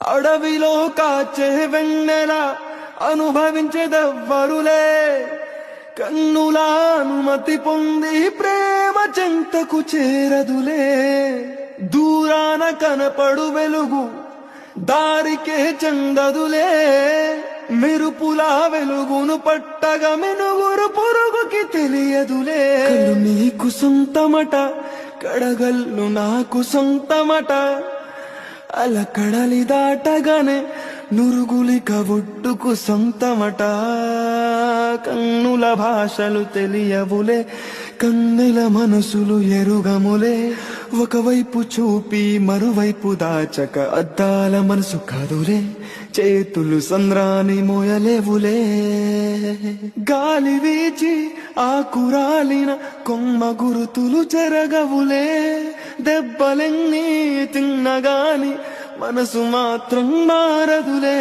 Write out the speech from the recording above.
అడవిలో కాచే వెన్నెల అనుభవించేదెవ్వరులే, కన్నుల అనుమతి పొంది ప్రేమ చెంతకు చేరదులే. దూరాన కనపడు వెలుగు దారికే చెందదులే, మెరుపుల వెలుగును పట్టగా మెనుగురు పొరుగుకి తెలియదులే. కళ్ళు నీకు సొంతమట, కడగల్లు నాకు సొంతమట, అల కడలి దాటగానే నురుగులిక ఒడ్డుకు సొంతమట. కన్నుల భాషలు తెలియవులే, కన్నెల మనసులు ఎరుగములే. ఒకవైపు చూపి మరువైపు దాచక అద్దాల మనసు కాదులే, చేతులు సంద్రాన్ని మోయలేవులే. గాలి వీచి ఆకురాలిన కొమ్మ గురుతులు చెరగవులే, దెబ్బలెన్ని తిన్నగాని మనసు మాత్రం మారదులే.